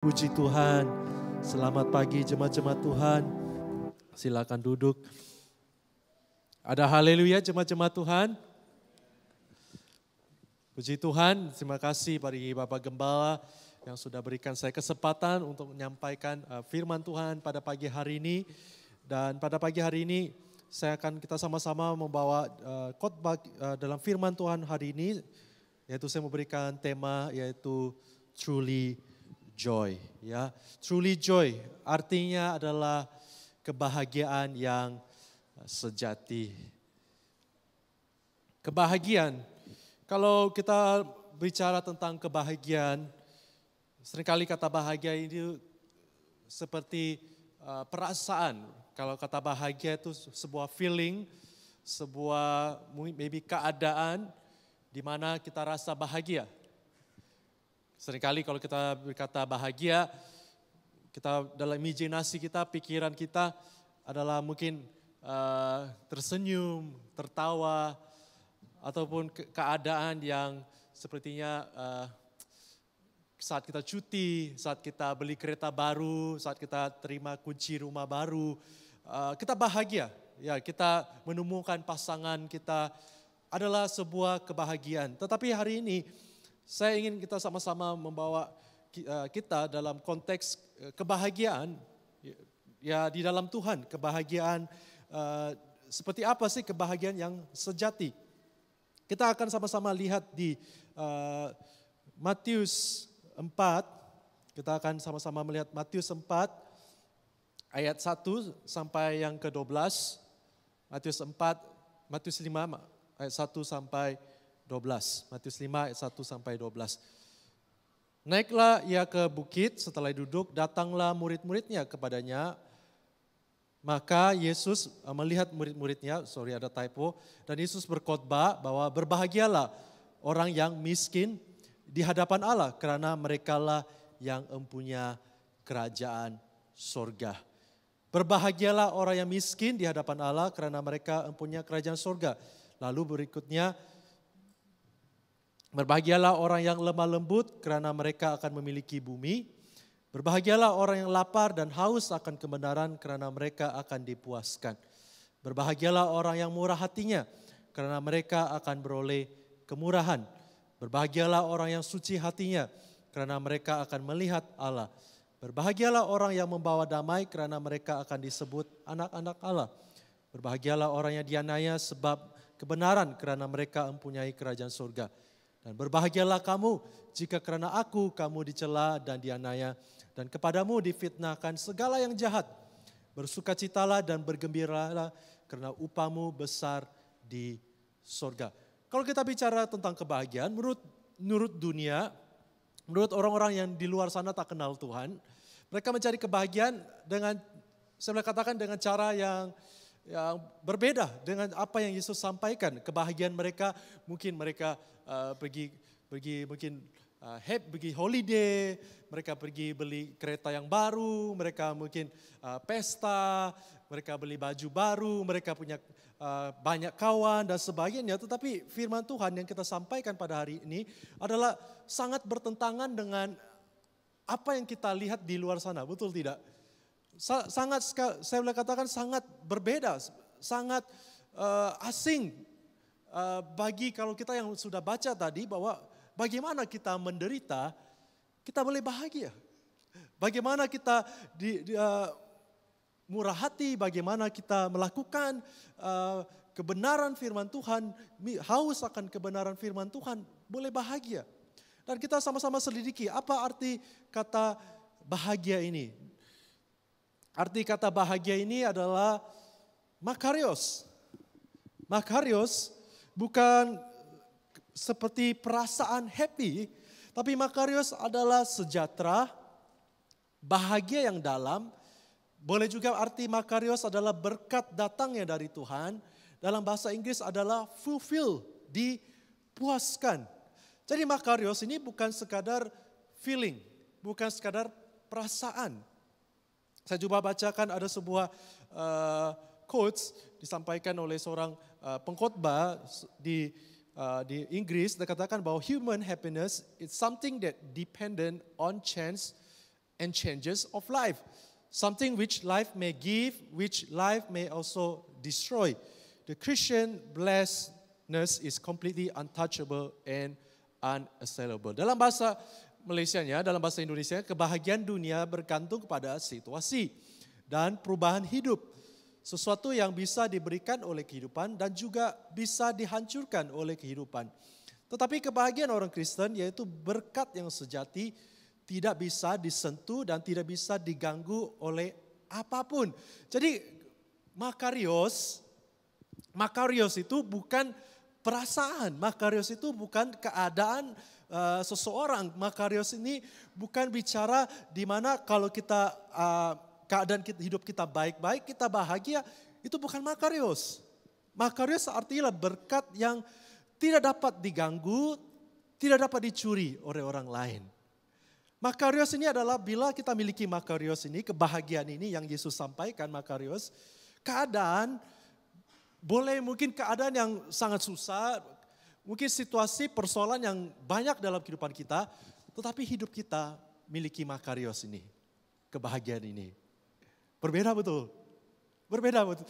Puji Tuhan, selamat pagi jemaat-jemaat Tuhan. Silakan duduk. Ada haleluya jemaat-jemaat Tuhan. Puji Tuhan, terima kasih bagi Bapak Gembala yang sudah berikan saya kesempatan untuk menyampaikan firman Tuhan pada pagi hari ini. Dan pada pagi hari ini kita sama-sama membawa khotbah dalam firman Tuhan hari ini. Yaitu saya memberikan tema yaitu Truly Joy, ya. Truly joy artinya adalah kebahagiaan yang sejati. Kebahagiaan, kalau kita bicara tentang kebahagiaan, seringkali kata bahagia ini seperti perasaan. Kalau kata bahagia itu sebuah feeling, sebuah maybe keadaan di mana kita rasa bahagia. Seringkali kalau kita berkata bahagia, kita dalam imajinasi kita, pikiran kita adalah mungkin tersenyum, tertawa, ataupun keadaan yang sepertinya saat kita cuti, saat kita beli kereta baru, saat kita terima kunci rumah baru, kita bahagia. Ya, kita menemukan pasangan kita adalah sebuah kebahagiaan. Tetapi hari ini saya ingin kita sama-sama membawa kita dalam konteks kebahagiaan ya di dalam Tuhan. Kebahagiaan seperti apa sih kebahagiaan yang sejati? Kita akan sama-sama lihat di Matius 4. Kita akan sama-sama melihat Matius 4 ayat 1 sampai yang ke-12. Matius 5 ayat 1 sampai 12. Matius 5 ayat 1 sampai 12. Naiklah ia ke bukit, setelah duduk datanglah murid-muridnya kepadanya. Maka Yesus melihat murid-muridnya, ada typo, dan Yesus berkhotbah bahwa berbahagialah orang yang miskin di hadapan Allah, karena merekalah yang mempunyai kerajaan sorga. Berbahagialah orang yang miskin di hadapan Allah, karena mereka mempunyai kerajaan sorga. Lalu berikutnya, berbahagialah orang yang lemah lembut karena mereka akan memiliki bumi. Berbahagialah orang yang lapar dan haus akan kebenaran karena mereka akan dipuaskan. Berbahagialah orang yang murah hatinya karena mereka akan beroleh kemurahan. Berbahagialah orang yang suci hatinya karena mereka akan melihat Allah. Berbahagialah orang yang membawa damai karena mereka akan disebut anak-anak Allah. Berbahagialah orang yang dianiaya sebab kebenaran karena mereka mempunyai kerajaan surga. Dan berbahagialah kamu jika karena aku kamu dicela dan dianiaya dan kepadamu difitnahkan segala yang jahat. Bersukacitalah dan bergembiralah karena upahmu besar di surga. Kalau kita bicara tentang kebahagiaan, menurut dunia, menurut orang-orang yang di luar sana tak kenal Tuhan, mereka mencari kebahagiaan dengan, saya boleh katakan dengan cara yang berbeda dengan apa yang Yesus sampaikan. Kebahagiaan mereka, mungkin mereka pergi holiday, mereka pergi beli kereta yang baru, mereka mungkin pesta, mereka beli baju baru, mereka punya banyak kawan dan sebagainya. Tetapi firman Tuhan yang kita sampaikan pada hari ini adalah sangat bertentangan dengan apa yang kita lihat di luar sana, betul tidak? Sangat, saya boleh katakan sangat berbeda, sangat asing bagi kalau kita yang sudah baca tadi bahwa bagaimana kita menderita, kita boleh bahagia. Bagaimana kita murah hati, bagaimana kita melakukan kebenaran firman Tuhan, haus akan kebenaran firman Tuhan, boleh bahagia. Dan kita sama-sama selidiki apa arti kata bahagia ini. Arti kata bahagia ini adalah makarios. Makarios bukan seperti perasaan happy, tapi makarios adalah sejahtera, bahagia yang dalam. Boleh juga arti makarios adalah berkat datangnya dari Tuhan. Dalam bahasa Inggris adalah fulfill, dipuaskan. Jadi makarios ini bukan sekadar feeling, bukan sekadar perasaan. Saya coba bacakan ada sebuah quotes disampaikan oleh seorang pengkhotbah di Inggris. Dia katakan bahwa human happiness is something that dependent on chance and changes of life. Something which life may give, which life may also destroy. The Christian blessedness is completely untouchable and unassailable. Dalam bahasa Malaysianya, dalam bahasa Indonesia, kebahagiaan dunia bergantung kepada situasi dan perubahan hidup. Sesuatu yang bisa diberikan oleh kehidupan dan juga bisa dihancurkan oleh kehidupan. Tetapi kebahagiaan orang Kristen yaitu berkat yang sejati, tidak bisa disentuh dan tidak bisa diganggu oleh apapun. Jadi makarios itu bukan perasaan, makarios itu bukan keadaan seseorang. Makarios ini bukan bicara di mana kalau kita keadaan hidup kita baik-baik, kita bahagia, itu bukan makarios. Makarios artinya berkat yang tidak dapat diganggu, tidak dapat dicuri oleh orang lain. Makarios ini adalah bila kita miliki makarios ini, kebahagiaan ini yang Yesus sampaikan makarios, keadaan boleh mungkin keadaan yang sangat susah, mungkin situasi persoalan yang banyak dalam kehidupan kita, tetapi hidup kita miliki makarios ini, kebahagiaan ini. Berbeda betul. Berbeda betul.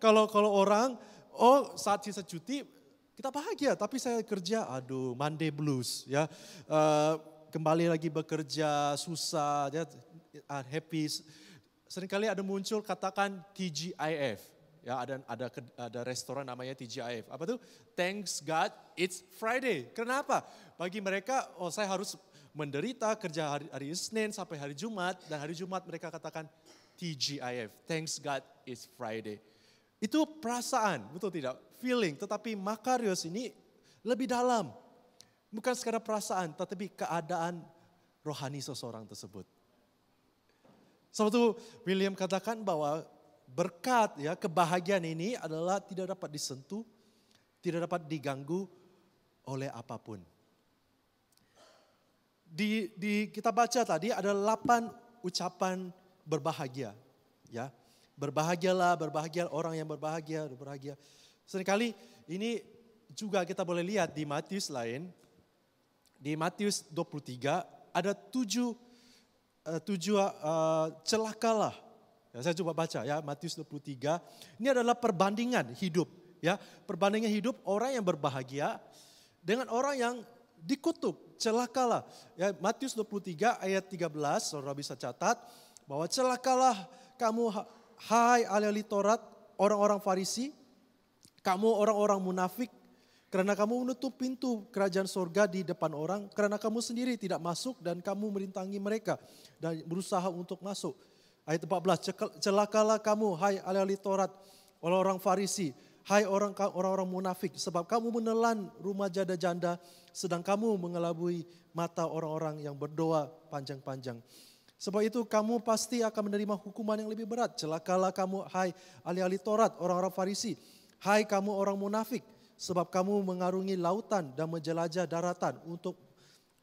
Kalau orang, saat sisa cuti kita bahagia, tapi saya kerja, Monday blues ya. Kembali lagi bekerja, susah, ya, happy. Seringkali ada muncul katakan TGIF. Ya, ada restoran namanya TGIF. Apa tuh? Thanks God it's Friday. Kenapa? Bagi mereka, saya harus menderita kerja hari Senin sampai hari Jumat. Dan hari Jumat mereka katakan TGIF. Thanks God it's Friday. Itu perasaan, betul tidak? Feeling. Tetapi makarios ini lebih dalam. Bukan sekadar perasaan, tetapi keadaan rohani seseorang tersebut. Sebab itu William katakan bahwa berkat, ya, kebahagiaan ini adalah tidak dapat disentuh, tidak dapat diganggu oleh apapun. Kita baca tadi ada 8 ucapan berbahagia, ya. Berbahagialah, berbahagia orang yang berbahagia. Seringkali ini juga kita boleh lihat di Matius lain. Di Matius 23 ada 7 celakalah. Ya, saya coba baca ya, Matius 23. Ini adalah perbandingan hidup, ya. Perbandingan hidup orang yang berbahagia dengan orang yang dikutuk, celakalah. Ya, Matius 23 ayat 13, saudara bisa catat bahwa celakalah kamu hai ahli Taurat, orang-orang Farisi, kamu orang-orang munafik, karena kamu menutup pintu kerajaan sorga di depan orang, karena kamu sendiri tidak masuk dan kamu merintangi mereka dan berusaha untuk masuk. Ayat 14, celakalah kamu hai ahli Taurat, orang-orang Farisi, hai orang-orang munafik, sebab kamu menelan rumah janda-janda, sedang kamu mengelabui mata orang-orang yang berdoa panjang-panjang. Sebab itu kamu pasti akan menerima hukuman yang lebih berat. Celakalah kamu hai ahli Taurat, orang-orang Farisi, hai kamu orang munafik, sebab kamu mengarungi lautan dan menjelajah daratan untuk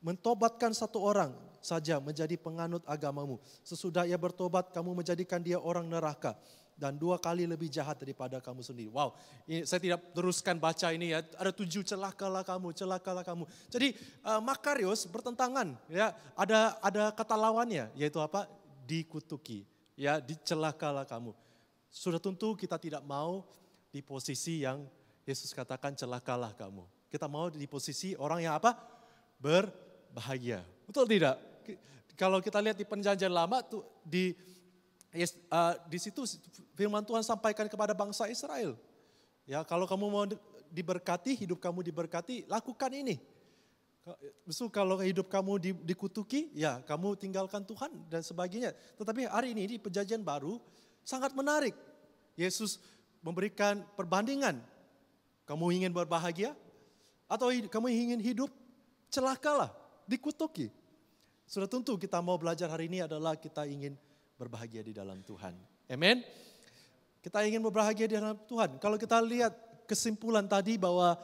mentobatkan satu orang saja menjadi penganut agamamu. Sesudah ia bertobat, kamu menjadikan dia orang neraka dan 2 kali lebih jahat daripada kamu sendiri. Wow, ini saya tidak teruskan baca ini ya. Ada 7 celakalah kamu, celakalah kamu. Jadi makarios bertentangan, ya. Ada kata lawannya, yaitu apa? Dikutuki, ya, dicelakalah kamu. Sudah tentu kita tidak mau di posisi yang Yesus katakan celakalah kamu. Kita mau di posisi orang yang apa? Berbahagia. Betul tidak? Kalau kita lihat di Perjanjian Lama tuh di situ firman Tuhan sampaikan kepada bangsa Israel. Ya, kalau kamu mau diberkati, hidup kamu diberkati, lakukan ini. Besok kalau hidup kamu dikutuki, ya kamu tinggalkan Tuhan dan sebagainya. Tetapi hari ini di Perjanjian Baru sangat menarik. Yesus memberikan perbandingan. Kamu ingin berbahagia atau kamu ingin hidup, celakalah, dikutuki. Sudah tentu kita mau belajar hari ini adalah kita ingin berbahagia di dalam Tuhan. Amin. Kita ingin berbahagia di dalam Tuhan. Kalau kita lihat kesimpulan tadi bahwa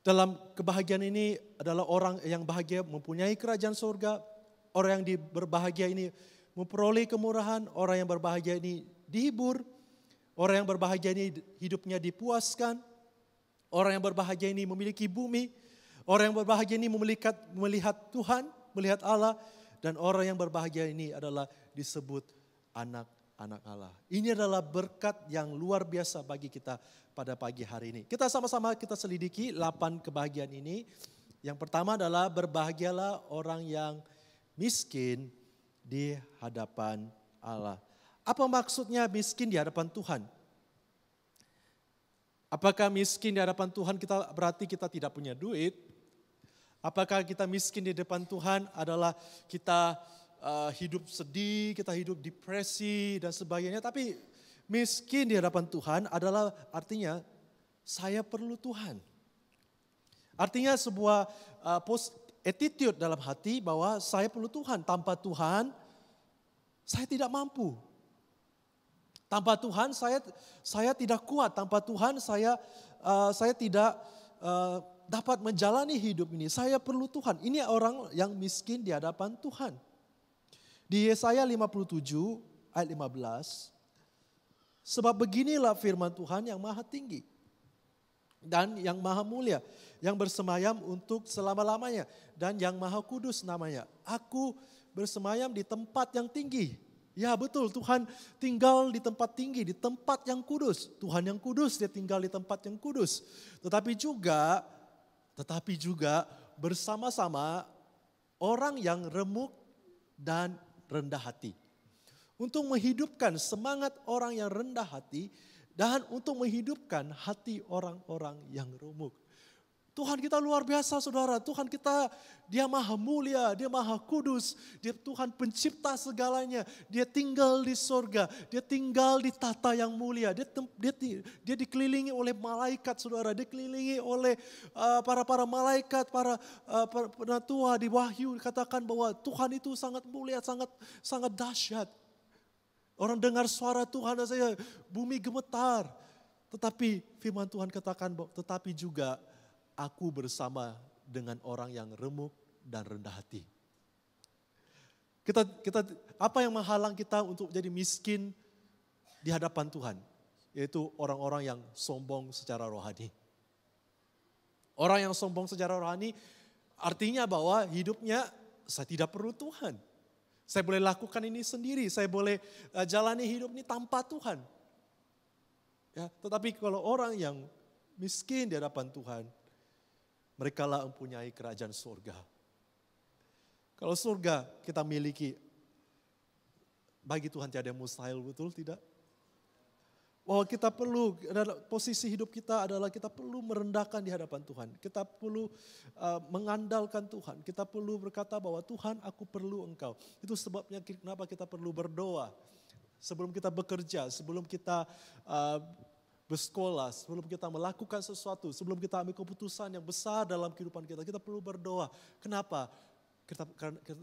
dalam kebahagiaan ini adalah orang yang bahagia mempunyai kerajaan surga, orang yang berbahagia ini memperoleh kemurahan, orang yang berbahagia ini dihibur, orang yang berbahagia ini hidupnya dipuaskan, orang yang berbahagia ini memiliki bumi, orang yang berbahagia ini melihat Tuhan, melihat Allah, Dan orang yang berbahagia ini adalah disebut anak-anak Allah. Ini adalah berkat yang luar biasa bagi kita pada pagi hari ini. Kita sama-sama kita selidiki 8 kebahagiaan ini. Yang pertama adalah berbahagialah orang yang miskin di hadapan Allah. Apa maksudnya miskin di hadapan Tuhan? Apakah miskin di hadapan Tuhan kita berarti kita tidak punya duit? Apakah kita miskin di depan Tuhan adalah kita hidup sedih, kita hidup depresi dan sebagainya. Tapi miskin di hadapan Tuhan adalah artinya saya perlu Tuhan. Artinya sebuah attitude dalam hati bahwa saya perlu Tuhan. Tanpa Tuhan saya tidak mampu. Tanpa Tuhan saya tidak kuat. Tanpa Tuhan saya tidak dapat menjalani hidup ini. Saya perlu Tuhan. Ini orang yang miskin di hadapan Tuhan. Di Yesaya 57 ayat 15. Sebab beginilah firman Tuhan yang maha tinggi dan yang maha mulia, yang bersemayam untuk selama-lamanya dan yang maha kudus namanya. Aku bersemayam di tempat yang tinggi. Ya betul, Tuhan tinggal di tempat tinggi, di tempat yang kudus. Tuhan yang kudus, dia tinggal di tempat yang kudus. Tetapi juga bersama-sama orang yang remuk dan rendah hati. Untuk menghidupkan semangat orang yang rendah hati dan untuk menghidupkan hati orang-orang yang remuk. Tuhan kita luar biasa saudara, Tuhan kita dia maha mulia, dia maha kudus, dia Tuhan pencipta segalanya, dia tinggal di sorga, dia tinggal di tata yang mulia, dia dikelilingi oleh malaikat saudara, dikelilingi oleh para malaikat, para penatua di Wahyu dikatakan bahwa Tuhan itu sangat mulia, sangat dahsyat. Orang dengar suara Tuhan saja bumi gemetar, tetapi firman Tuhan katakan bahwa tetapi juga aku bersama dengan orang yang remuk dan rendah hati. Kita apa yang menghalang kita untuk jadi miskin di hadapan Tuhan? Yaitu orang-orang yang sombong secara rohani. Orang yang sombong secara rohani artinya bahwa hidupnya saya tidak perlu Tuhan. Saya boleh lakukan ini sendiri, saya boleh jalani hidup ini tanpa Tuhan. Ya, tetapi kalau orang yang miskin di hadapan Tuhan, mereka lah mempunyai kerajaan surga. Kalau surga kita miliki, bagi Tuhan tiada yang mustahil, betul tidak? Bahwa kita perlu, posisi hidup kita adalah kita perlu merendahkan di hadapan Tuhan. Kita perlu mengandalkan Tuhan. Kita perlu berkata bahwa Tuhan aku perlu Engkau. Itu sebabnya kenapa kita perlu berdoa. Sebelum kita bekerja, sebelum kita bersekolah, sebelum kita melakukan sesuatu, sebelum kita ambil keputusan yang besar dalam kehidupan kita perlu berdoa. Kenapa?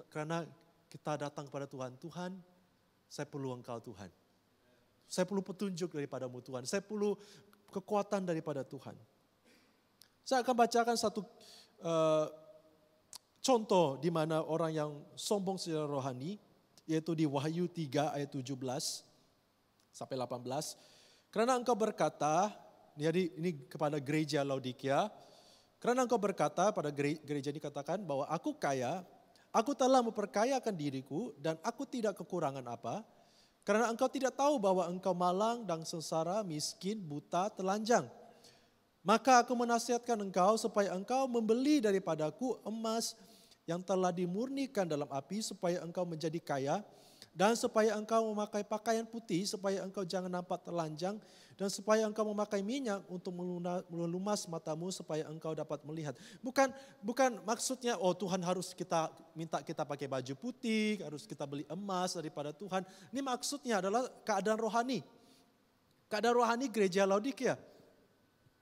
Karena kita datang kepada Tuhan. Tuhan, saya perlu Engkau Tuhan. Saya perlu petunjuk daripadamu Tuhan. Saya perlu kekuatan daripada Tuhan. Saya akan bacakan satu contoh di mana orang yang sombong secara rohani, yaitu di Wahyu 3 ayat 17 sampai 18. Karena engkau berkata, jadi ini kepada gereja Laodikia, karena engkau berkata pada gereja ini katakan bahwa aku kaya, aku telah memperkayakan diriku dan aku tidak kekurangan apa, karena engkau tidak tahu bahwa engkau malang dan sengsara, miskin, buta, telanjang. Maka aku menasihatkan engkau supaya engkau membeli daripadaku emas yang telah dimurnikan dalam api supaya engkau menjadi kaya, dan supaya engkau memakai pakaian putih, supaya engkau jangan nampak telanjang, dan supaya engkau memakai minyak untuk melumas matamu, supaya engkau dapat melihat. Bukan maksudnya, oh Tuhan harus minta kita pakai baju putih, harus kita beli emas daripada Tuhan. Ini maksudnya adalah keadaan rohani. Keadaan rohani gereja Laodikia.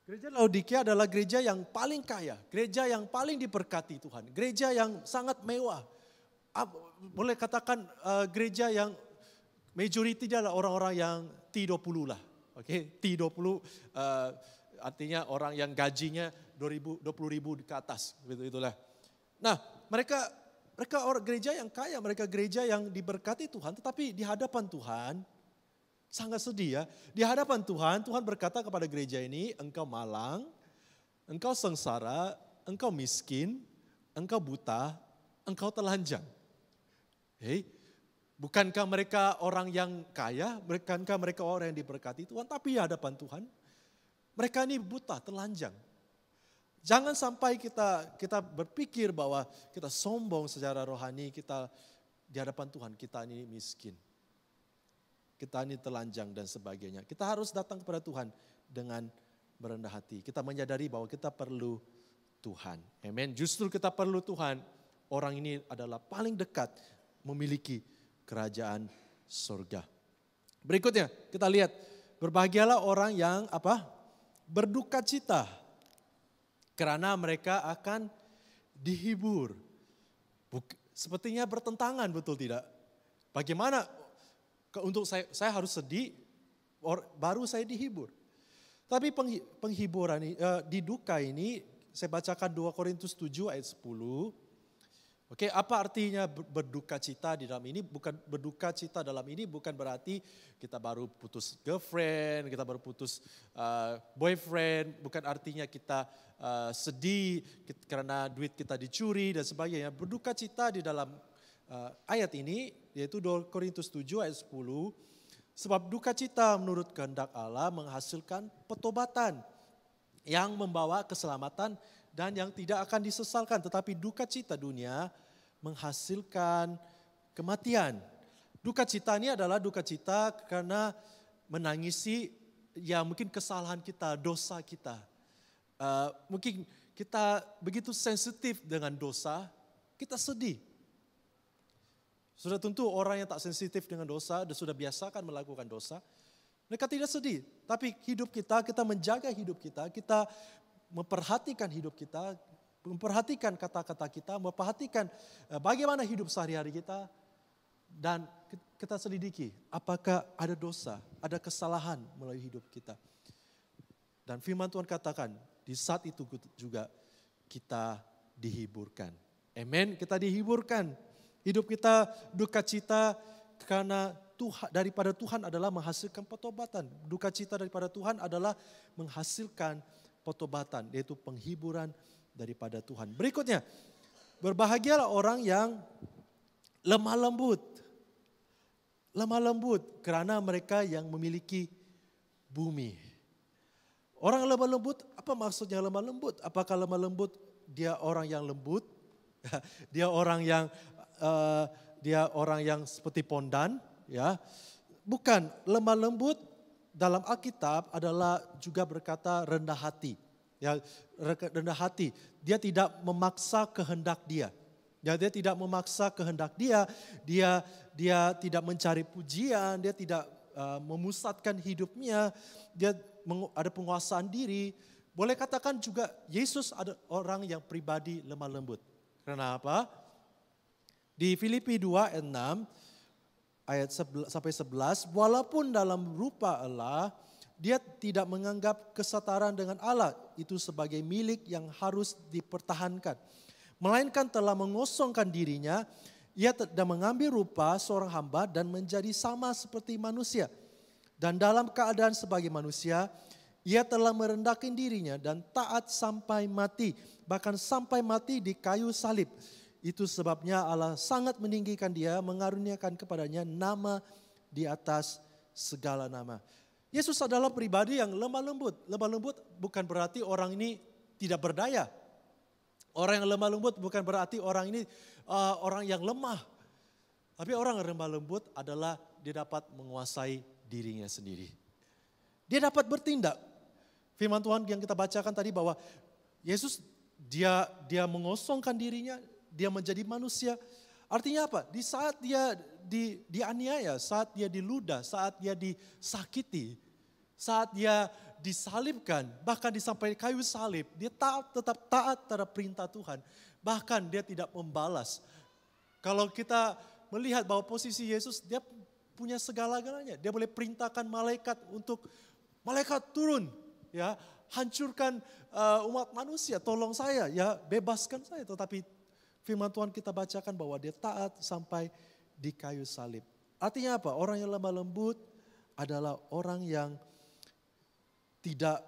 Gereja Laodikia adalah gereja yang paling kaya, gereja yang paling diberkati Tuhan, gereja yang sangat mewah. Boleh katakan gereja yang majority dia adalah orang-orang yang T20 lah. Oke, T20 artinya orang yang gajinya 20 ribu ke atas. Itulah. Nah mereka orang gereja yang kaya, mereka gereja yang diberkati Tuhan. Tetapi di hadapan Tuhan sangat sedih ya. Di hadapan Tuhan berkata kepada gereja ini, engkau malang, engkau sengsara, engkau miskin, engkau buta, engkau telanjang. Hei, bukankah mereka orang yang kaya? Bukankah mereka orang yang diberkati Tuhan? Tapi di hadapan Tuhan, mereka ini buta, telanjang. Jangan sampai kita berpikir bahwa kita sombong secara rohani, kita di hadapan Tuhan, kita ini miskin. Kita ini telanjang dan sebagainya. Kita harus datang kepada Tuhan dengan berendah hati. Kita menyadari bahwa kita perlu Tuhan. Amen. Justru kita perlu Tuhan. Orang ini adalah paling dekat memiliki kerajaan surga. Berikutnya kita lihat, berbahagialah orang yang berduka cita, karena mereka akan dihibur. Sepertinya bertentangan, betul tidak? Bagaimana untuk saya harus sedih, baru saya dihibur. Tapi penghiburan di duka ini, saya bacakan 2 Korintus 7 ayat 10. Oke, apa artinya berduka cita di dalam ini? Bukan berduka cita dalam ini bukan berarti kita baru putus girlfriend, kita baru putus boyfriend. Bukan artinya kita sedih karena duit kita dicuri dan sebagainya. Berduka cita di dalam ayat ini, yaitu 2 Korintus 7 ayat 10. Sebab duka cita menurut kehendak Allah menghasilkan pertobatan yang membawa keselamatan dan yang tidak akan disesalkan. Tetapi duka cita dunia menghasilkan kematian. Duka cita ini adalah duka cita karena menangisi ya mungkin kesalahan kita, dosa kita. Mungkin kita begitu sensitif dengan dosa, kita sedih. Sudah tentu orang yang tak sensitif dengan dosa dan sudah biasakan melakukan dosa, mereka tidak sedih. Tapi hidup kita menjaga hidup kita memperhatikan hidup kita, memperhatikan kata-kata kita, memperhatikan bagaimana hidup sehari-hari kita. Dan kita selidiki apakah ada dosa, ada kesalahan melalui hidup kita. Dan firman Tuhan katakan di saat itu juga kita dihiburkan. Amin, kita dihiburkan. Hidup kita duka cita karena daripada Tuhan adalah menghasilkan pertobatan. Duka cita daripada Tuhan adalah menghasilkan pertobatan, yaitu penghiburan daripada Tuhan. Berikutnya, berbahagialah orang yang lemah lembut. Lemah lembut karena mereka yang memiliki bumi. Orang lemah lembut, apa maksudnya lemah lembut? Apakah lemah lembut dia orang yang lembut? Dia orang yang seperti pondan, ya. Bukan, lemah lembut dalam Alkitab adalah juga berkata rendah hati. Ya, rendah hati. Dia tidak memaksa kehendak dia. Ya, dia tidak memaksa kehendak dia. Dia tidak mencari pujian, dia tidak memusatkan hidupnya. Dia ada penguasaan diri. Boleh katakan juga Yesus ada orang yang pribadi lemah lembut. Karena apa? Di Filipi 2 ayat 6 ayat 11 sampai 11, walaupun dalam rupa Allah, dia tidak menganggap kesetaraan dengan Allah itu sebagai milik yang harus dipertahankan. Melainkan telah mengosongkan dirinya, ia tidak mengambil rupa seorang hamba dan menjadi sama seperti manusia. Dan dalam keadaan sebagai manusia, ia telah merendahkan dirinya dan taat sampai mati, bahkan sampai mati di kayu salib. Itu sebabnya Allah sangat meninggikan dia, mengaruniakan kepadanya nama di atas segala nama. Yesus adalah pribadi yang lemah lembut. Lemah lembut bukan berarti orang ini tidak berdaya. Orang yang lemah lembut bukan berarti orang ini orang yang lemah. Tapi orang yang lemah lembut adalah dia dapat menguasai dirinya sendiri. Dia dapat bertindak. Firman Tuhan yang kita bacakan tadi bahwa Yesus dia mengosongkan dirinya, dia menjadi manusia. Artinya apa? Di saat dia dianiaya, saat dia diludah, saat dia disakiti, saat dia disalibkan, bahkan sampai kayu salib, dia tetap taat terhadap perintah Tuhan. Bahkan dia tidak membalas. Kalau kita melihat bahwa posisi Yesus, dia punya segala-galanya. Dia boleh perintahkan malaikat untuk malaikat turun, ya, hancurkan umat manusia, tolong saya, ya, bebaskan saya. Tetapi firman Tuhan kita bacakan bahwa dia taat sampai di kayu salib. Artinya apa? Orang yang lemah lembut adalah orang yang tidak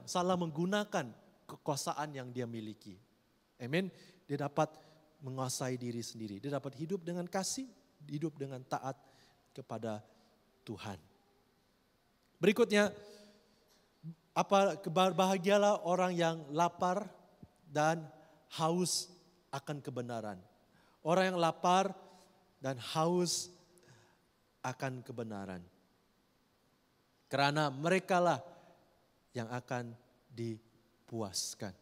salah menggunakan kekuasaan yang dia miliki. Amin. dia dapat menguasai diri sendiri. Dia dapat hidup dengan kasih, hidup dengan taat kepada Tuhan. Berikutnya, berbahagialah orang yang lapar dan haus akan kebenaran. Orang yang lapar dan haus akan kebenaran. Karena merekalah yang akan dipuaskan.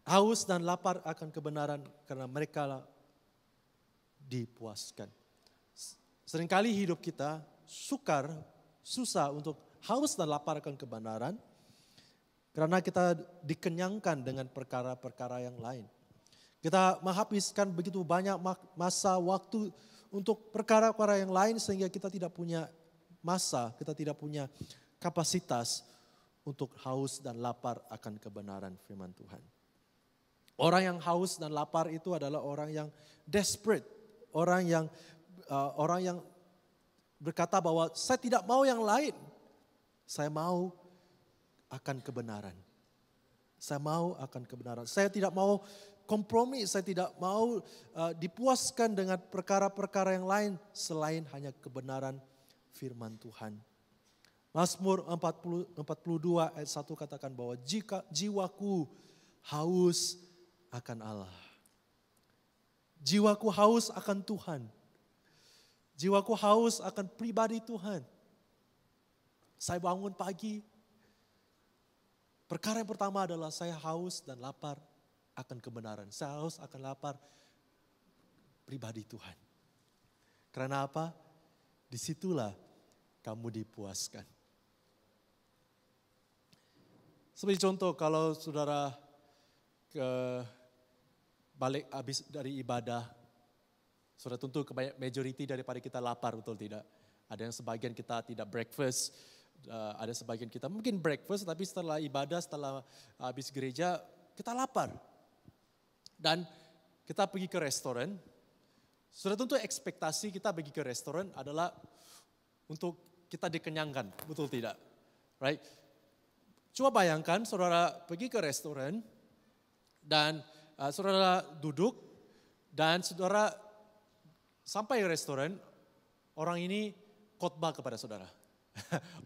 Haus dan lapar akan kebenaran karena merekalah dipuaskan. Seringkali hidup kita susah untuk haus dan lapar akan kebenaran karena kita dikenyangkan dengan perkara-perkara yang lain. Kita menghabiskan begitu banyak masa waktu untuk perkara-perkara yang lain sehingga kita tidak punya masa, kita tidak punya kapasitas untuk haus dan lapar akan kebenaran firman Tuhan. Orang yang haus dan lapar itu adalah orang yang desperate, orang yang berkata bahwa saya tidak mau yang lain, saya mau akan kebenaran. Saya mau akan kebenaran. Saya tidak mau kompromi, saya tidak mau dipuaskan dengan perkara-perkara yang lain selain hanya kebenaran firman Tuhan. Mazmur 42 ayat 1 katakan bahwa jika jiwaku haus akan Allah. Jiwaku haus akan Tuhan. Jiwaku haus akan pribadi Tuhan. Saya bangun pagi, perkara yang pertama adalah saya haus dan lapar akan kebenaran. Saya haus akan lapar pribadi Tuhan. Karena apa? Disitulah kamu dipuaskan. Seperti contoh kalau saudara balik habis dari ibadah, saudara tentu majority daripada kita lapar, betul tidak? Ada yang sebagian kita tidak breakfast, ada sebagian kita mungkin breakfast tapi setelah ibadah, setelah habis gereja kita lapar. Dan kita pergi ke restoran, saudara tentu ekspektasi kita pergi ke restoran adalah untuk kita dikenyangkan, betul tidak? Right? Coba bayangkan saudara pergi ke restoran dan saudara duduk dan saudara sampai restoran, orang ini khotbah kepada saudara.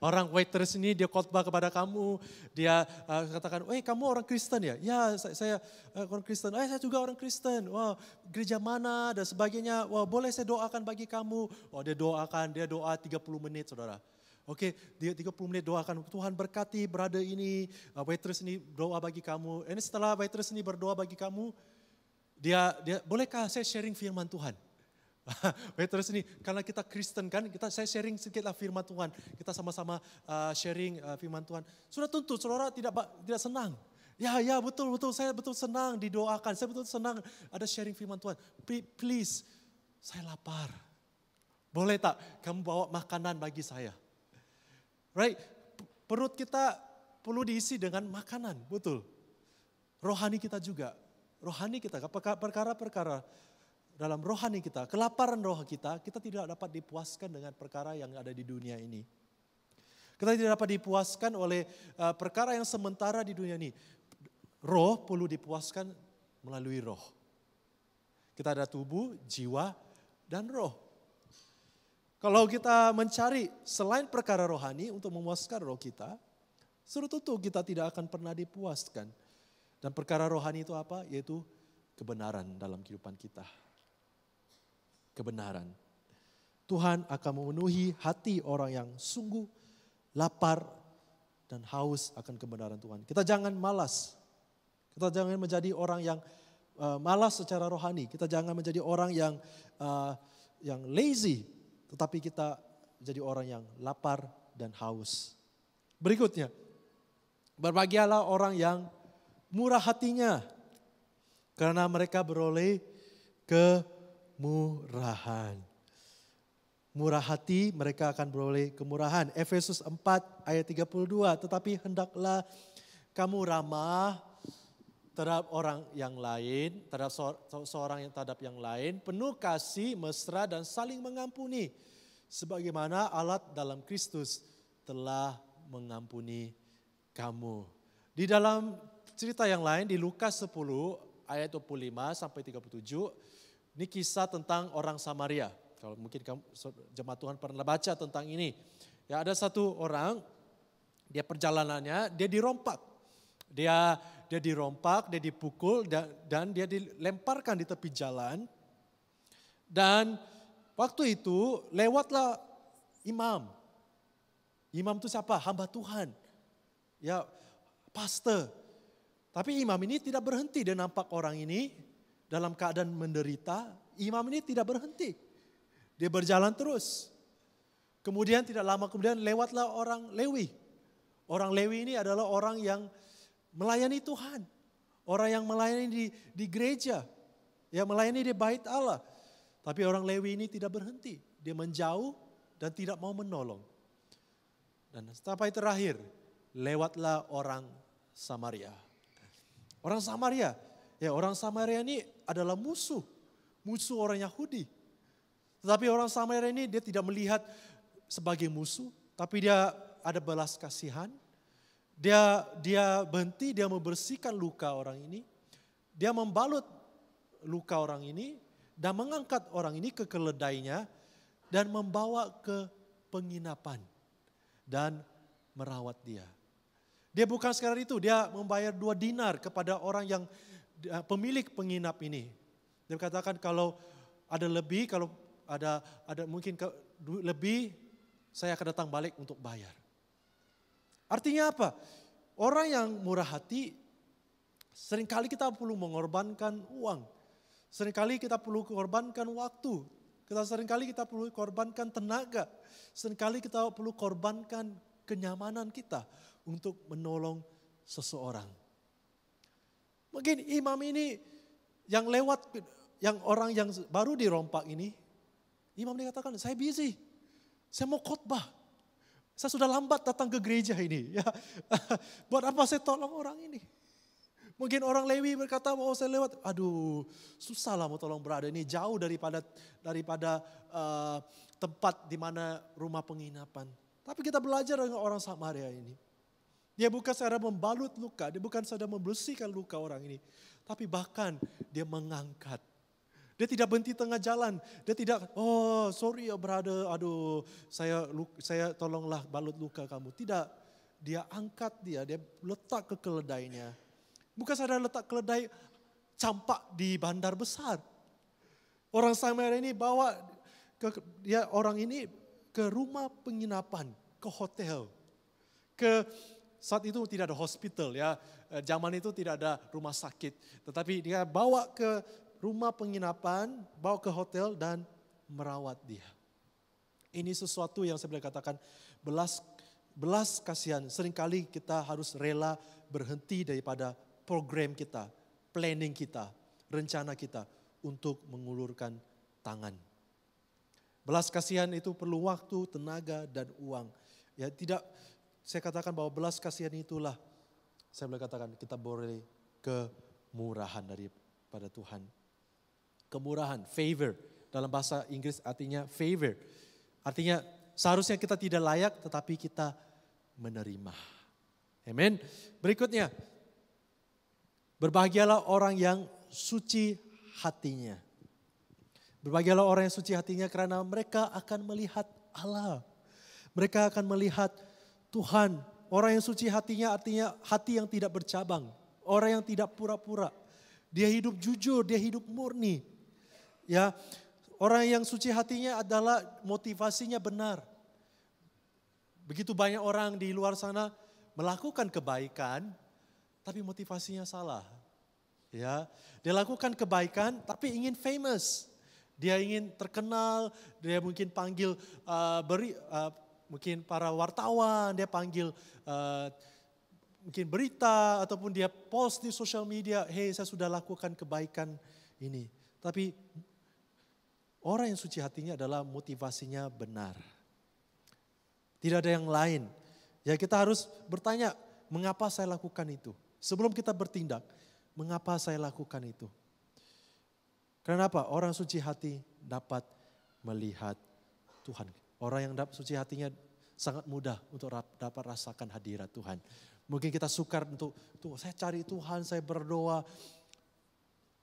Orang waitress ini dia khotbah kepada kamu, dia katakan, kamu orang Kristen ya? Ya, saya orang Kristen. Saya juga orang Kristen. Wah, gereja mana dan sebagainya. Wah, boleh saya doakan bagi kamu. Wah, dia doa 30 menit saudara. Oke, dia 30 menit doakan, Tuhan berkati brother ini, waitress ini doa bagi kamu. Ini setelah waitress ini berdoa bagi kamu, dia bolehkah saya sharing firman Tuhan? Waitress ini, karena kita Kristen kan, saya sharing sedikitlah firman Tuhan. Kita sama-sama sharing firman Tuhan. Sudah tentu, saudara tidak senang. Ya betul, saya betul senang didoakan. Saya betul senang ada sharing firman Tuhan. Please, saya lapar. Boleh tak kamu bawa makanan bagi saya? Right? Perut kita perlu diisi dengan makanan, betul. Rohani kita juga. Rohani kita, perkara-perkara dalam rohani kita, kelaparan roh kita tidak dapat dipuaskan dengan perkara yang ada di dunia ini. Kita tidak dapat dipuaskan oleh perkara yang sementara di dunia ini. Roh perlu dipuaskan melalui roh. Kita ada tubuh, jiwa, dan roh. Kalau kita mencari selain perkara rohani untuk memuaskan roh kita, sudah tentu kita tidak akan pernah dipuaskan. Dan perkara rohani itu apa? Yaitu kebenaran dalam kehidupan kita. Kebenaran. Tuhan akan memenuhi hati orang yang sungguh lapar dan haus akan kebenaran Tuhan. Kita jangan malas. Kita jangan menjadi orang yang malas secara rohani. Kita jangan menjadi orang yang lazy. Tetapi kita jadi orang yang lapar dan haus. Berikutnya, berbahagialah orang yang murah hatinya, karena mereka beroleh kemurahan. Murah hati, mereka akan beroleh kemurahan. Efesus 4 ayat 32, tetapi hendaklah kamu ramah terhadap orang yang lain, terhadap seorang yang terhadap yang lain, penuh kasih, mesra dan saling mengampuni. Sebagaimana Allah dalam Kristus telah mengampuni kamu. Di dalam cerita yang lain di Lukas 10 ayat 25 sampai 37. Ini kisah tentang orang Samaria. Kalau mungkin kamu jemaat Tuhan pernah baca tentang ini. Ya, ada satu orang, dia perjalanannya, dia dirompak. Dia dirompak, dia dipukul dan dia dilemparkan di tepi jalan. Dan waktu itu lewatlah imam. Imam itu siapa? Hamba Tuhan. Ya, pastor. Tapi imam ini tidak berhenti. Dia nampak orang ini dalam keadaan menderita. Imam ini tidak berhenti. Dia berjalan terus. Kemudian tidak lama kemudian lewatlah orang Lewi. Orang Lewi ini adalah orang yang melayani Tuhan. Orang yang melayani di gereja. Yang melayani di bait Allah. Tapi orang Lewi ini tidak berhenti. Dia menjauh dan tidak mau menolong. Dan sampai terakhir, lewatlah orang Samaria. Orang Samaria, ya orang Samaria ini adalah musuh orang Yahudi. Tetapi orang Samaria ini dia tidak melihat sebagai musuh, tapi dia ada belas kasihan. Dia berhenti, dia membersihkan luka orang ini. Dia membalut luka orang ini dan mengangkat orang ini ke keledainya dan membawa ke penginapan. Dan merawat dia. Dia bukan sekadar itu, dia membayar 2 dinar kepada orang yang pemilik penginap ini. Dia katakan kalau ada lebih, kalau ada mungkin lebih, saya akan datang balik untuk bayar. Artinya apa? Orang yang murah hati, seringkali kita perlu mengorbankan uang. Seringkali kita perlu mengorbankan waktu. Seringkali kita perlu korbankan tenaga. Seringkali kita perlu korbankan kenyamanan kita untuk menolong seseorang. Mungkin imam ini yang lewat, yang orang yang baru dirompak ini, imam dia katakan, saya busy, saya mau khotbah. Saya sudah lambat datang ke gereja ini. Ya, buat apa saya tolong orang ini? Mungkin orang Lewi berkata, oh saya lewat, aduh susah lah mau tolong berada ini jauh daripada tempat di mana rumah penginapan. Tapi kita belajar dengan orang Samaria ini. Dia bukan saja membalut luka, dia bukan saja membersihkan luka orang ini. Tapi bahkan dia mengangkat. Dia tidak berhenti tengah jalan. Dia tidak, oh sorry ya brother, aduh saya tolonglah balut luka kamu. Tidak, dia angkat dia letak ke keledainya. Bukan saja letak keledai campak di bandar besar. Orang Samaria ini bawa orang ini ke rumah penginapan, ke hotel. Saat itu tidak ada hospital ya, zaman itu tidak ada rumah sakit. Tetapi dia bawa ke rumah penginapan, bawa ke hotel dan merawat dia. Ini sesuatu yang saya boleh katakan belas kasihan. Seringkali kita harus rela berhenti daripada program kita, planning kita, rencana kita untuk mengulurkan tangan. Belas kasihan itu perlu waktu, tenaga, dan uang. Ya tidak, saya katakan bahwa belas kasihan itulah, saya boleh katakan kita boleh kemurahan daripada Tuhan. Kemurahan, favor, dalam bahasa Inggris artinya favor. Artinya seharusnya kita tidak layak tetapi kita menerima. Amin. Berikutnya, berbahagialah orang yang suci hatinya. Berbahagialah orang yang suci hatinya karena mereka akan melihat Allah. Mereka akan melihat Tuhan. Orang yang suci hatinya artinya hati yang tidak bercabang. Orang yang tidak pura-pura. Dia hidup jujur, dia hidup murni. Ya, orang yang suci hatinya adalah motivasinya benar. Begitu banyak orang di luar sana melakukan kebaikan, tapi motivasinya salah. Ya, dia lakukan kebaikan tapi ingin famous. Dia ingin terkenal, dia mungkin panggil mungkin para wartawan, dia panggil mungkin berita ataupun dia post di sosial media, hey saya sudah lakukan kebaikan ini. Tapi orang yang suci hatinya adalah motivasinya benar. Tidak ada yang lain. Ya kita harus bertanya, mengapa saya lakukan itu? Sebelum kita bertindak, mengapa saya lakukan itu? Kenapa? Orang suci hati dapat melihat Tuhan. Orang yang suci hatinya sangat mudah untuk dapat rasakan hadirat Tuhan. Mungkin kita sukar untuk, saya cari Tuhan, saya berdoa.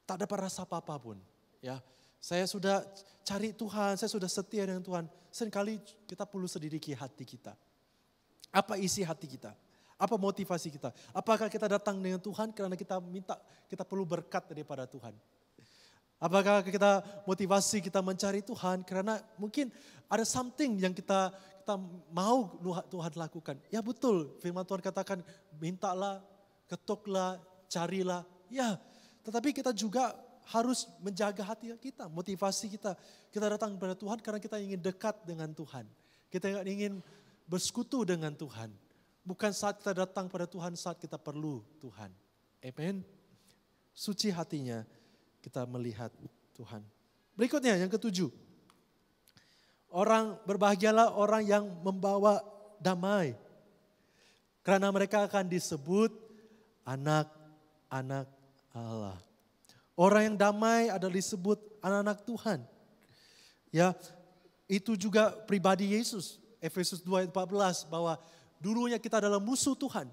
tak dapat rasa apa-apa pun. Ya, saya sudah cari Tuhan, saya sudah setia dengan Tuhan. Seringkali kita perlu selidiki hati kita. Apa isi hati kita? Apa motivasi kita? Apakah kita datang dengan Tuhan karena kita perlu berkat daripada Tuhan? Apakah kita motivasi kita mencari Tuhan karena mungkin ada something yang kita mau Tuhan lakukan. Ya betul, firman Tuhan katakan mintalah, ketoklah, carilah. Ya, tetapi kita juga harus menjaga hati kita, motivasi kita. Kita datang kepada Tuhan karena kita ingin dekat dengan Tuhan. Kita ingin bersekutu dengan Tuhan. Bukan saat kita datang pada Tuhan, saat kita perlu Tuhan. Amen. Suci hatinya kita melihat Tuhan. Berikutnya yang ketujuh. Berbahagialah orang yang membawa damai. Karena mereka akan disebut anak-anak Allah. Orang yang damai adalah disebut anak-anak Tuhan. Ya, itu juga pribadi Yesus. Efesus 2 ayat 14 bahwa dulunya kita adalah musuh Tuhan.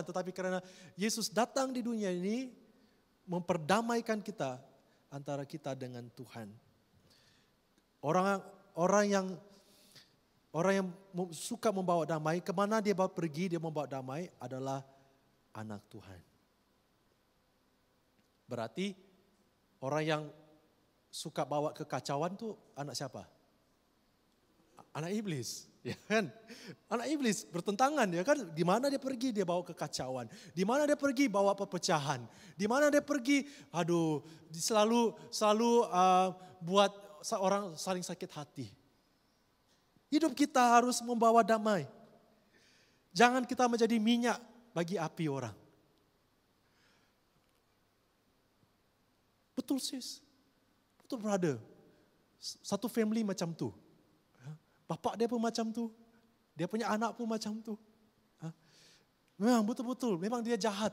Tetapi karena Yesus datang di dunia ini memperdamaikan kita antara kita dengan Tuhan. Orang yang suka membawa damai, kemana dia pergi dia membawa damai adalah anak Tuhan. Berarti orang yang suka bawa kekacauan tuh anak siapa? Anak iblis, ya kan? Anak iblis bertentangan, ya kan? Di mana dia pergi dia bawa kekacauan, di mana dia pergi bawa perpecahan, di mana dia pergi, selalu buat seorang saling sakit hati. Hidup kita harus membawa damai. Jangan kita menjadi minyak bagi api orang. Betul sis, betul brother. Satu family macam tu. Bapak dia pun macam tu. Dia punya anak pun macam tu. Memang betul-betul, memang dia jahat.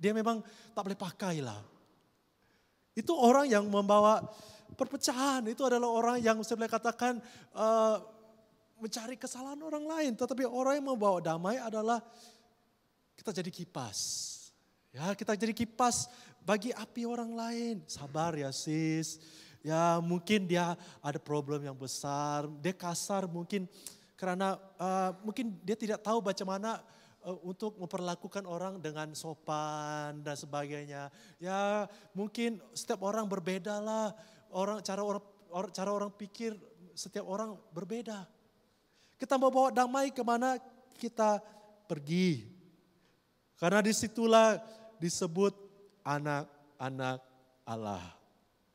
Dia memang tak boleh pakai lah. Itu orang yang membawa perpecahan. Itu adalah orang yang saya boleh katakan mencari kesalahan orang lain. Tetapi orang yang membawa damai adalah kita jadi kipas. Ya, kita jadi kipas bagi api orang lain. Sabar ya sis. Ya mungkin dia ada problem yang besar, dia kasar mungkin karena mungkin dia tidak tahu bagaimana untuk memperlakukan orang dengan sopan dan sebagainya. Ya mungkin setiap orang berbeda lah, cara orang pikir setiap orang berbeda. Kita mau bawa damai kemana kita pergi. Karena disitulah disebut anak-anak Allah.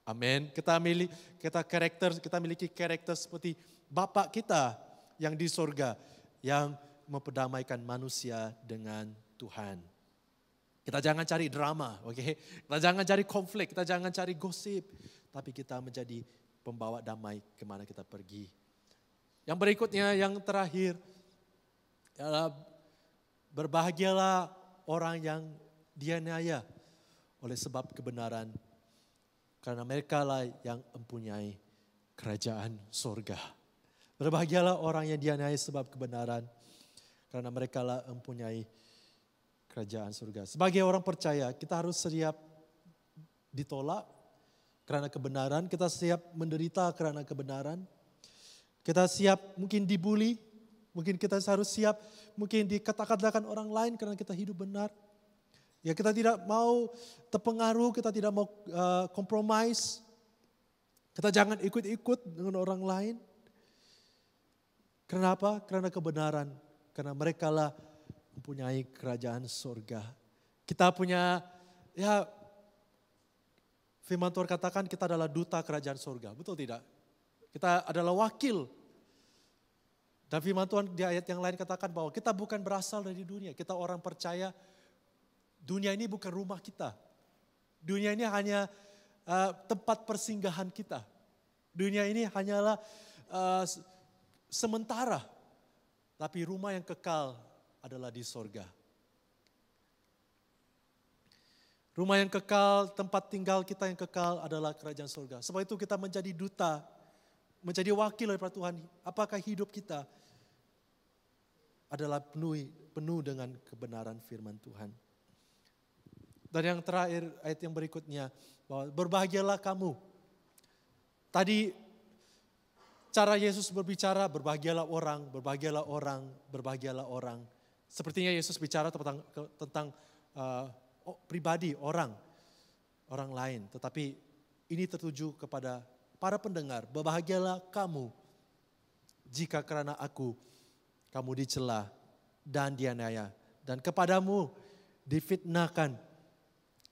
Amin. Kita miliki karakter seperti Bapa kita yang di sorga, yang memperdamaikan manusia dengan Tuhan. Kita jangan cari drama, oke? Kita jangan cari konflik, kita jangan cari gosip, tapi kita menjadi pembawa damai kemana kita pergi. Yang berikutnya, yang terakhir, adalah berbahagialah orang yang dianiaya oleh sebab kebenaran. Karena mereka lah yang mempunyai kerajaan surga. Berbahagialah orang yang dianiaya sebab kebenaran. Karena mereka lah mempunyai kerajaan surga. Sebagai orang percaya, kita harus siap ditolak karena kebenaran. Kita siap menderita karena kebenaran. Kita siap mungkin dibully. Mungkin kita harus siap mungkin dikata-katakan orang lain karena kita hidup benar. Ya kita tidak mau terpengaruh, kita tidak mau compromise. Kita jangan ikut-ikut dengan orang lain. Kenapa? Karena kebenaran. Karena mereka lah mempunyai kerajaan surga. Kita punya, ya firman Tuhan katakan kita adalah duta kerajaan surga. Betul tidak? Kita adalah wakil. Dan firman Tuhan di ayat yang lain katakan bahwa kita bukan berasal dari dunia. Kita orang percaya. Dunia ini bukan rumah kita. Dunia ini hanya tempat persinggahan kita. Dunia ini hanyalah sementara. Tapi rumah yang kekal adalah di sorga. Rumah yang kekal, tempat tinggal kita yang kekal adalah kerajaan sorga. Sebab itu kita menjadi duta, menjadi wakil daripada Tuhan. Apakah hidup kita adalah penuh dengan kebenaran firman Tuhan. Dan yang terakhir, ayat yang berikutnya, bahwa berbahagialah kamu. Tadi cara Yesus berbicara, berbahagialah orang, berbahagialah orang, berbahagialah orang. Sepertinya Yesus bicara tentang pribadi, orang lain. Tetapi ini tertuju kepada para pendengar, berbahagialah kamu jika karena aku kamu dicela dan dianiaya, dan kepadamu difitnahkan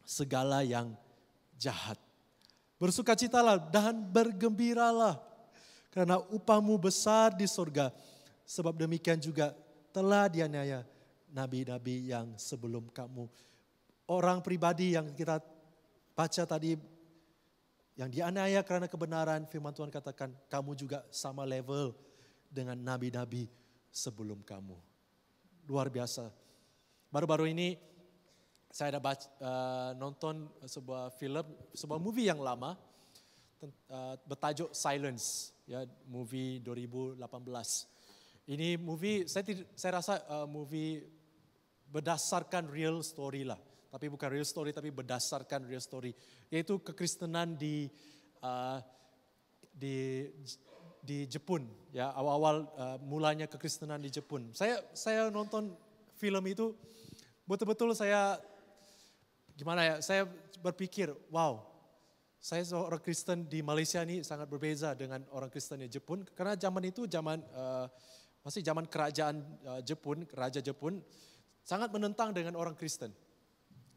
segala yang jahat. Bersukacitalah dan bergembiralah karena upahmu besar di surga. Sebab demikian juga telah dianiaya nabi-nabi yang sebelum kamu. Orang pribadi yang kita baca tadi, yang dianiaya karena kebenaran, firman Tuhan katakan kamu juga sama level dengan nabi-nabi sebelum kamu. Luar biasa. Baru-baru ini saya ada nonton sebuah film, sebuah movie yang lama, bertajuk Silence, ya, movie 2018. Ini movie, saya rasa movie berdasarkan real story lah. Tapi bukan real story, tapi berdasarkan real story. Yaitu kekristenan di Jepun, ya, awal-awal mulanya kekristenan di Jepun. Saya nonton film itu, betul-betul saya berpikir, wow, saya seorang Kristen di Malaysia ini sangat berbeza dengan orang Kristen di Jepun. Karena zaman itu masih zaman kerajaan Jepun, Raja Jepun, sangat menentang dengan orang Kristen.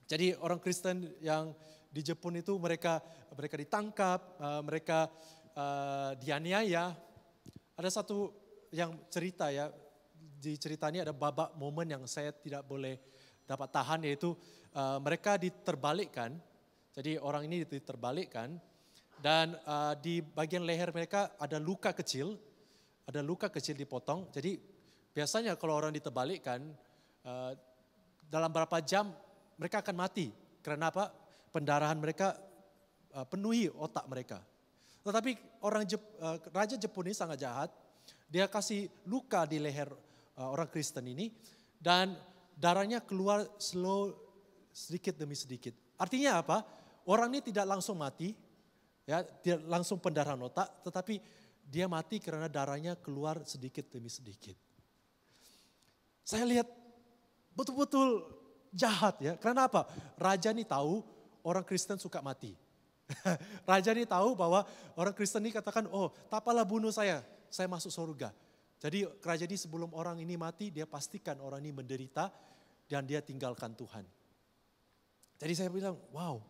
Jadi orang Kristen yang di Jepun itu mereka ditangkap, mereka dianiaya. Ada satu yang cerita, ya, di cerita ini ada babak momen yang saya tidak boleh dapat tahan, yaitu mereka diterbalikkan. Jadi orang ini diterbalikkan dan di bagian leher mereka ada luka kecil dipotong. Jadi biasanya kalau orang diterbalikkan dalam berapa jam mereka akan mati. Karena apa? Pendarahan mereka penuhi otak mereka. Tetapi Raja Jepun ini sangat jahat. Dia kasih luka di leher orang Kristen ini dan darahnya keluar slow, sedikit demi sedikit. Artinya apa? Orang ini tidak langsung mati, ya, tidak langsung pendarahan otak, tetapi dia mati karena darahnya keluar sedikit demi sedikit. Saya lihat betul-betul jahat, ya. Karena apa? Raja ini tahu orang Kristen suka mati. Raja ini tahu bahwa orang Kristen ini katakan, oh, tak apalah bunuh saya masuk surga. Jadi raja ini sebelum orang ini mati, dia pastikan orang ini menderita dan dia tinggalkan Tuhan. Jadi saya bilang, wow,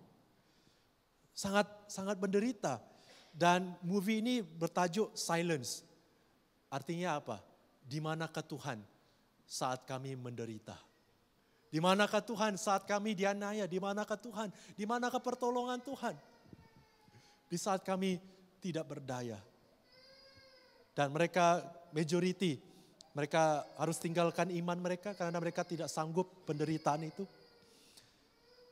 sangat menderita. Dan movie ini bertajuk Silence. Artinya apa? Di manakah Tuhan saat kami menderita? Di manakah Tuhan saat kami dianiaya? Di manakah Tuhan? Di manakah pertolongan Tuhan? Di saat kami tidak berdaya. Dan mereka majority, mereka harus tinggalkan iman mereka karena mereka tidak sanggup penderitaan itu.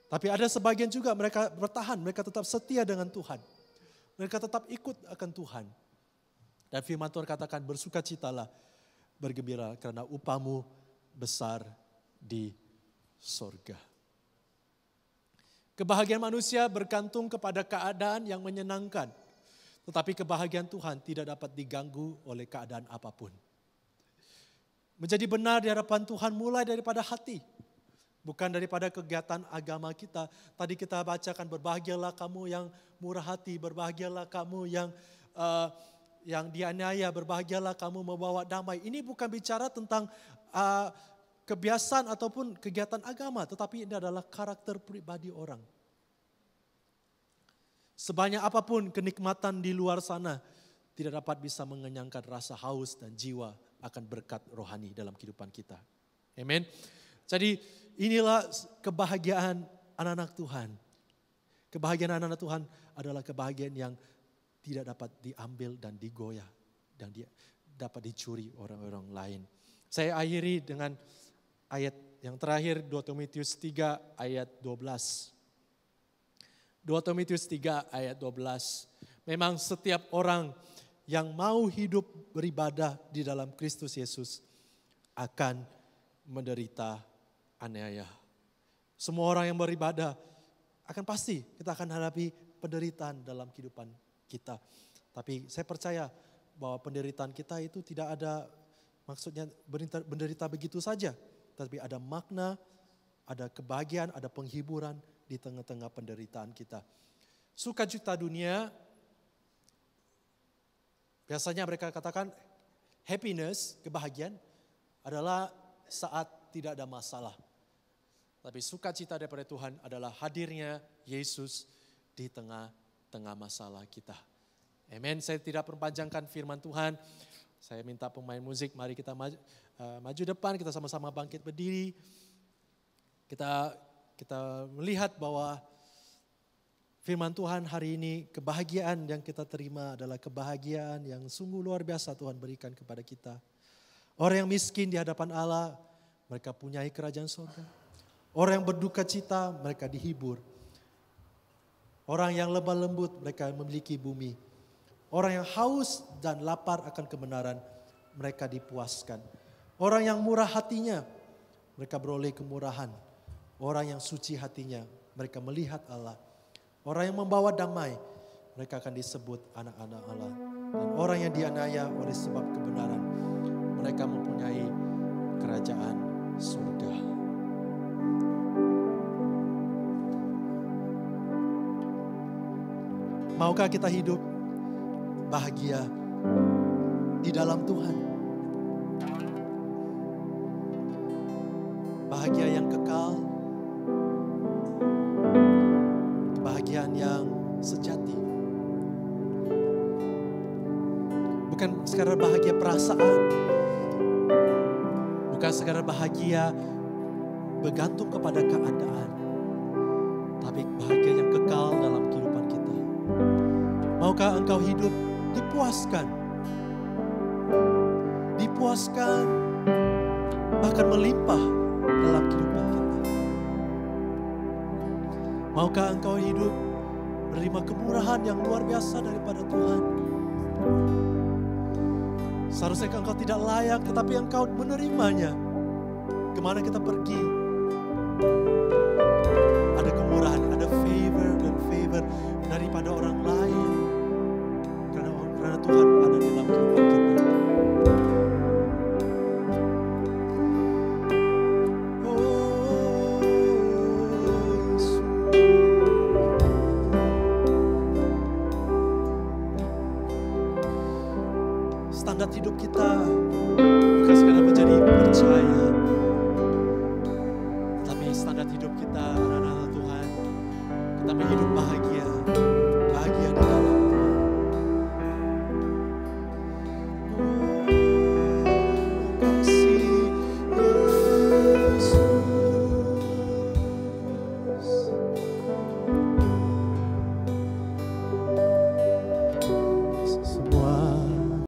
Tapi ada sebagian juga mereka bertahan, mereka tetap setia dengan Tuhan. Mereka tetap ikut akan Tuhan. Dan firman Tuhan katakan bersukacitalah, bergembira karena upahmu besar di surga. Kebahagiaan manusia bergantung kepada keadaan yang menyenangkan. Tetapi kebahagiaan Tuhan tidak dapat diganggu oleh keadaan apapun. Menjadi benar di hadapan Tuhan mulai daripada hati. Bukan daripada kegiatan agama kita. Tadi kita bacakan berbahagialah kamu yang murah hati, berbahagialah kamu yang dianiaya, berbahagialah kamu membawa damai. Ini bukan bicara tentang kebiasaan ataupun kegiatan agama, tetapi ini adalah karakter pribadi orang. Sebanyak apapun kenikmatan di luar sana tidak dapat bisa mengenyangkan rasa haus dan jiwa akan berkat rohani dalam kehidupan kita. Amin. Jadi inilah kebahagiaan anak-anak Tuhan. Kebahagiaan anak-anak Tuhan adalah kebahagiaan yang tidak dapat diambil dan digoyah dan dapat dicuri orang-orang lain. Saya akhiri dengan ayat yang terakhir 2 Timotius 3 ayat 12. 2 Timotius 3 ayat 12. Memang setiap orang yang mau hidup beribadah di dalam Kristus Yesus akan menderita aniaya. Semua orang yang beribadah akan pasti kita akan hadapi penderitaan dalam kehidupan kita. Tapi saya percaya bahwa penderitaan kita itu tidak ada maksudnya menderita begitu saja. Tapi ada makna, ada kebahagiaan, ada penghiburan di tengah-tengah penderitaan kita. Sukacita dunia, biasanya mereka katakan happiness, kebahagiaan adalah saat tidak ada masalah. Tapi sukacita daripada Tuhan adalah hadirnya Yesus di tengah-tengah masalah kita. Amin. Saya tidak perpanjangkan firman Tuhan. Saya minta pemain musik, mari kita maju depan, kita sama-sama bangkit berdiri. Kita melihat bahwa firman Tuhan hari ini, kebahagiaan yang kita terima adalah kebahagiaan yang sungguh luar biasa Tuhan berikan kepada kita. Orang yang miskin di hadapan Allah, mereka punyai kerajaan surga. Orang yang berduka cita, mereka dihibur. Orang yang lemah lembut, mereka memiliki bumi. Orang yang haus dan lapar akan kebenaran, mereka dipuaskan. Orang yang murah hatinya, mereka beroleh kemurahan. Orang yang suci hatinya, mereka melihat Allah. Orang yang membawa damai, mereka akan disebut anak-anak Allah. Dan orang yang dianiaya oleh sebab kebenaran, mereka mempunyai kerajaan surga. Maukah kita hidup bahagia di dalam Tuhan? Bahagia yang kekal, kebahagiaan yang sejati. Bukan sekadar bahagia perasaan, bukan sekadar bahagia bergantung kepada keadaan, tapi bahagia yang kekal dalam kehidupan kita. Maukah engkau hidup dipuaskan? Dipuaskan, bahkan melimpah dalam kehidupan kita. Maukah engkau hidup menerima kemurahan yang luar biasa daripada Tuhan? Seharusnya engkau tidak layak, tetapi engkau menerimanya. Kemana kita pergi? Ada kemurahan, ada favor dan favor daripada orang lain. Karena Tuhan ada di dalam kehidupan kita. Standar hidup kita bukan sekadar menjadi percaya,